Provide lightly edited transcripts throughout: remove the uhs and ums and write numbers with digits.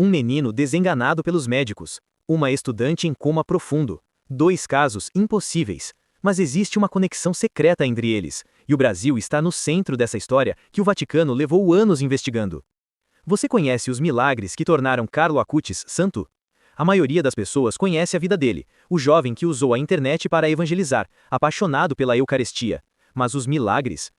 Um menino desenganado pelos médicos. Uma estudante em coma profundo. Dois casos impossíveis. Mas existe uma conexão secreta entre eles, e o Brasil está no centro dessa história que o Vaticano levou anos investigando. Você conhece os milagres que tornaram Carlo Acutis santo? A maioria das pessoas conhece a vida dele, o jovem que usou a internet para evangelizar, apaixonado pela Eucaristia. Mas os milagres?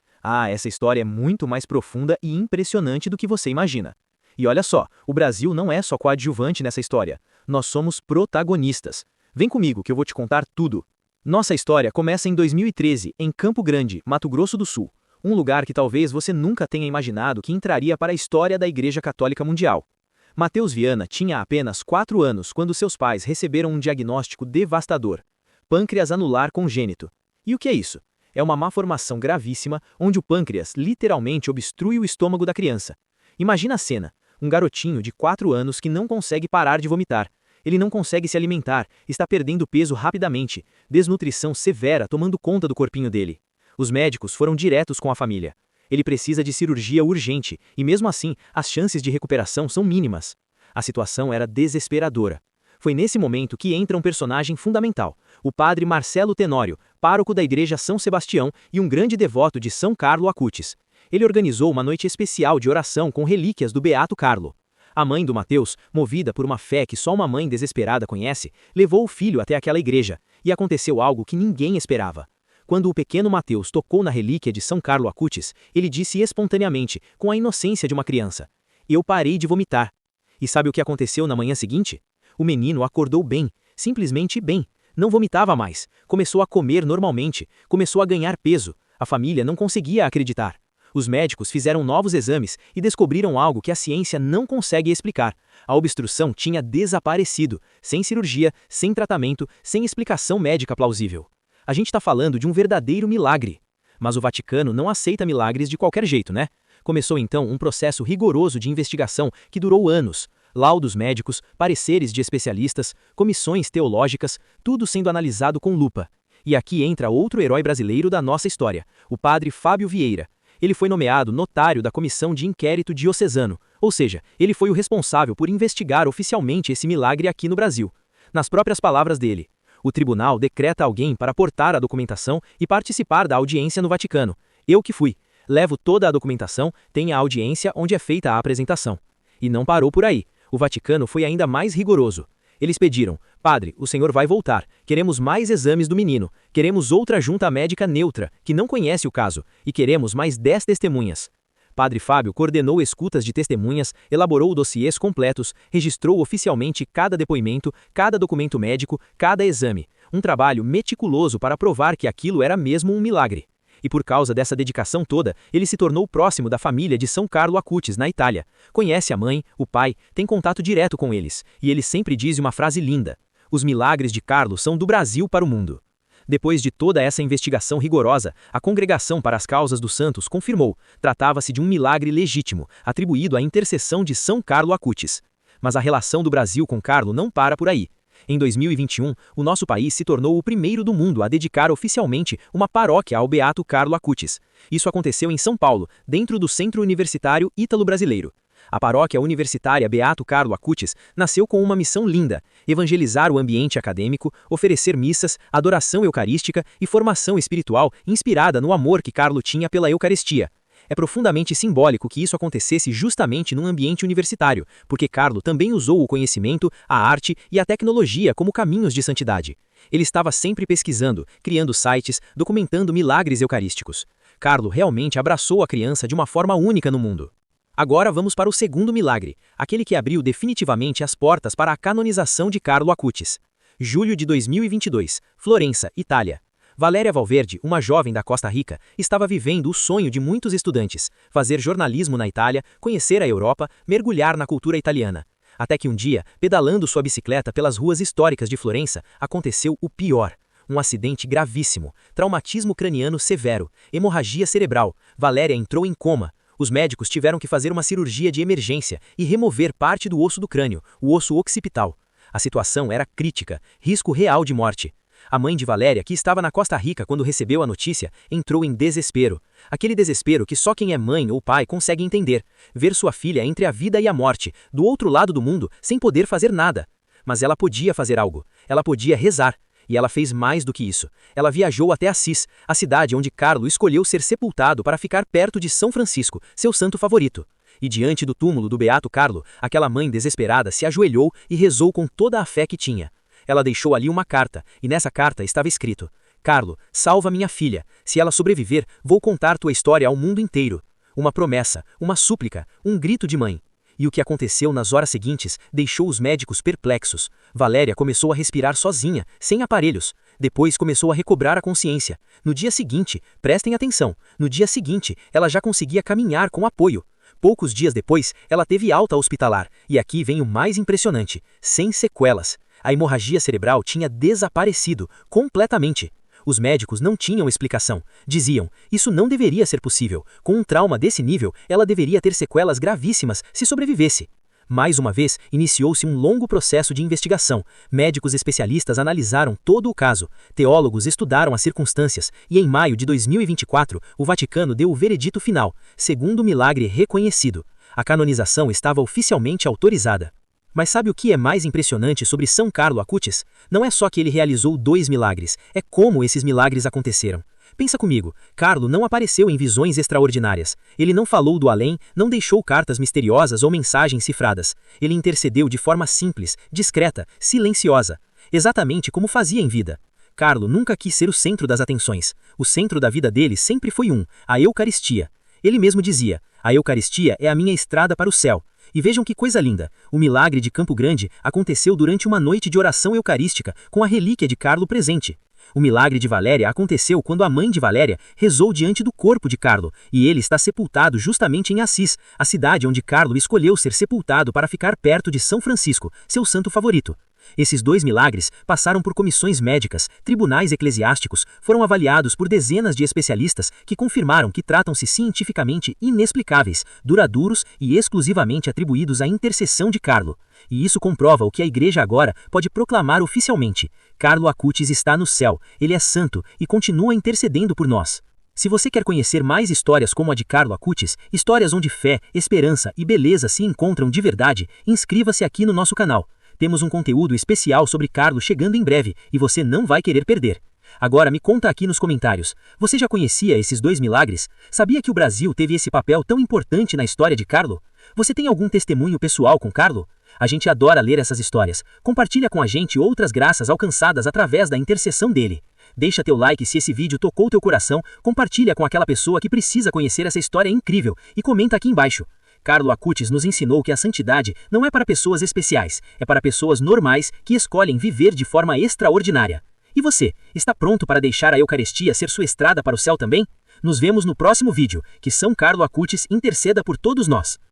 Essa história é muito mais profunda e impressionante do que você imagina. E olha só, o Brasil não é só coadjuvante nessa história. Nós somos protagonistas. Vem comigo que eu vou te contar tudo. Nossa história começa em 2013, em Campo Grande, Mato Grosso do Sul. Um lugar que talvez você nunca tenha imaginado que entraria para a história da Igreja Católica Mundial. Mateus Viana tinha apenas 4 anos quando seus pais receberam um diagnóstico devastador: pâncreas anular congênito. E o que é isso? É uma malformação gravíssima onde o pâncreas literalmente obstrui o estômago da criança. Imagina a cena: um garotinho de 4 anos que não consegue parar de vomitar. Ele não consegue se alimentar, está perdendo peso rapidamente, desnutrição severa tomando conta do corpinho dele. Os médicos foram diretos com a família. Ele precisa de cirurgia urgente, e mesmo assim, as chances de recuperação são mínimas. A situação era desesperadora. Foi nesse momento que entra um personagem fundamental, o padre Marcelo Tenório, pároco da Igreja São Sebastião e um grande devoto de São Carlo Acutis. Ele organizou uma noite especial de oração com relíquias do Beato Carlo. A mãe do Mateus, movida por uma fé que só uma mãe desesperada conhece, levou o filho até aquela igreja, e aconteceu algo que ninguém esperava. Quando o pequeno Mateus tocou na relíquia de São Carlo Acutis, ele disse espontaneamente, com a inocência de uma criança: "Eu parei de vomitar." E sabe o que aconteceu na manhã seguinte? O menino acordou bem, simplesmente bem. Não vomitava mais, começou a comer normalmente, começou a ganhar peso. A família não conseguia acreditar. Os médicos fizeram novos exames e descobriram algo que a ciência não consegue explicar. A obstrução tinha desaparecido, sem cirurgia, sem tratamento, sem explicação médica plausível. A gente está falando de um verdadeiro milagre. Mas o Vaticano não aceita milagres de qualquer jeito, né? Começou então um processo rigoroso de investigação que durou anos. Laudos médicos, pareceres de especialistas, comissões teológicas, tudo sendo analisado com lupa. E aqui entra outro herói brasileiro da nossa história, o padre Fábio Vieira. Ele foi nomeado notário da Comissão de Inquérito Diocesano, ou seja, ele foi o responsável por investigar oficialmente esse milagre aqui no Brasil. Nas próprias palavras dele: "O tribunal decreta alguém para portar a documentação e participar da audiência no Vaticano. Eu que fui. Levo toda a documentação, tem a audiência onde é feita a apresentação." E não parou por aí. O Vaticano foi ainda mais rigoroso. Eles pediram: "Padre, o senhor vai voltar. Queremos mais exames do menino. Queremos outra junta médica neutra, que não conhece o caso. E queremos mais 10 testemunhas." Padre Fábio coordenou escutas de testemunhas, elaborou dossiês completos, registrou oficialmente cada depoimento, cada documento médico, cada exame. Um trabalho meticuloso para provar que aquilo era mesmo um milagre. E por causa dessa dedicação toda, ele se tornou próximo da família de São Carlo Acutis, na Itália. Conhece a mãe, o pai, tem contato direto com eles. E ele sempre diz uma frase linda: "Os milagres de Carlo são do Brasil para o mundo." Depois de toda essa investigação rigorosa, a Congregação para as Causas dos Santos confirmou: tratava-se de um milagre legítimo, atribuído à intercessão de São Carlo Acutis. Mas a relação do Brasil com Carlo não para por aí. Em 2021, o nosso país se tornou o primeiro do mundo a dedicar oficialmente uma paróquia ao Beato Carlo Acutis. Isso aconteceu em São Paulo, dentro do Centro Universitário Ítalo-Brasileiro. A paróquia universitária Beato Carlo Acutis nasceu com uma missão linda: evangelizar o ambiente acadêmico, oferecer missas, adoração eucarística e formação espiritual inspirada no amor que Carlo tinha pela Eucaristia. É profundamente simbólico que isso acontecesse justamente num ambiente universitário, porque Carlo também usou o conhecimento, a arte e a tecnologia como caminhos de santidade. Ele estava sempre pesquisando, criando sites, documentando milagres eucarísticos. Carlo realmente abraçou a criança de uma forma única no mundo. Agora vamos para o segundo milagre, aquele que abriu definitivamente as portas para a canonização de Carlo Acutis. Julho de 2022, Florença, Itália. Valéria Valverde, uma jovem da Costa Rica, estava vivendo o sonho de muitos estudantes: fazer jornalismo na Itália, conhecer a Europa, mergulhar na cultura italiana. Até que um dia, pedalando sua bicicleta pelas ruas históricas de Florença, aconteceu o pior: um acidente gravíssimo, traumatismo craniano severo, hemorragia cerebral. Valéria entrou em coma. Os médicos tiveram que fazer uma cirurgia de emergência e remover parte do osso do crânio, o osso occipital. A situação era crítica, risco real de morte. A mãe de Valéria, que estava na Costa Rica quando recebeu a notícia, entrou em desespero. Aquele desespero que só quem é mãe ou pai consegue entender. Ver sua filha entre a vida e a morte, do outro lado do mundo, sem poder fazer nada. Mas ela podia fazer algo. Ela podia rezar. E ela fez mais do que isso. Ela viajou até Assis, a cidade onde Carlo escolheu ser sepultado para ficar perto de São Francisco, seu santo favorito. E diante do túmulo do beato Carlo, aquela mãe desesperada se ajoelhou e rezou com toda a fé que tinha. Ela deixou ali uma carta, e nessa carta estava escrito: Carlo, salva minha filha. Se ela sobreviver, vou contar tua história ao mundo inteiro. Uma promessa, uma súplica, um grito de mãe. E o que aconteceu nas horas seguintes deixou os médicos perplexos. Valéria começou a respirar sozinha, sem aparelhos. Depois começou a recobrar a consciência. No dia seguinte, prestem atenção, no dia seguinte, ela já conseguia caminhar com apoio. Poucos dias depois, ela teve alta hospitalar. E aqui vem o mais impressionante: sem sequelas. A hemorragia cerebral tinha desaparecido completamente. Os médicos não tinham explicação. Diziam, isso não deveria ser possível. Com um trauma desse nível, ela deveria ter sequelas gravíssimas se sobrevivesse. Mais uma vez, iniciou-se um longo processo de investigação. Médicos especialistas analisaram todo o caso. Teólogos estudaram as circunstâncias. E em maio de 2024, o Vaticano deu o veredito final, segundo milagre reconhecido. A canonização estava oficialmente autorizada. Mas sabe o que é mais impressionante sobre São Carlo Acutis? Não é só que ele realizou 2 milagres, é como esses milagres aconteceram. Pensa comigo, Carlo não apareceu em visões extraordinárias. Ele não falou do além, não deixou cartas misteriosas ou mensagens cifradas. Ele intercedeu de forma simples, discreta, silenciosa. Exatamente como fazia em vida. Carlo nunca quis ser o centro das atenções. O centro da vida dele sempre foi a Eucaristia. Ele mesmo dizia, a Eucaristia é a minha estrada para o céu. E vejam que coisa linda, o milagre de Campo Grande aconteceu durante uma noite de oração eucarística com a relíquia de Carlo presente. O milagre de Valéria aconteceu quando a mãe de Valéria rezou diante do corpo de Carlo, e ele está sepultado justamente em Assis, a cidade onde Carlo escolheu ser sepultado para ficar perto de São Francisco, seu santo favorito. Esses 2 milagres passaram por comissões médicas, tribunais eclesiásticos, foram avaliados por dezenas de especialistas que confirmaram que tratam-se cientificamente inexplicáveis, duradouros e exclusivamente atribuídos à intercessão de Carlo. E isso comprova o que a Igreja agora pode proclamar oficialmente: Carlo Acutis está no céu, ele é santo e continua intercedendo por nós. Se você quer conhecer mais histórias como a de Carlo Acutis, histórias onde fé, esperança e beleza se encontram de verdade, inscreva-se aqui no nosso canal. Temos um conteúdo especial sobre Carlo chegando em breve e você não vai querer perder. Agora me conta aqui nos comentários, você já conhecia esses 2 milagres? Sabia que o Brasil teve esse papel tão importante na história de Carlo? Você tem algum testemunho pessoal com Carlo? A gente adora ler essas histórias. Compartilha com a gente outras graças alcançadas através da intercessão dele. Deixa teu like se esse vídeo tocou teu coração, compartilha com aquela pessoa que precisa conhecer essa história incrível e comenta aqui embaixo. Carlo Acutis nos ensinou que a santidade não é para pessoas especiais, é para pessoas normais que escolhem viver de forma extraordinária. E você, está pronto para deixar a Eucaristia ser sua estrada para o céu também? Nos vemos no próximo vídeo. Que São Carlo Acutis interceda por todos nós.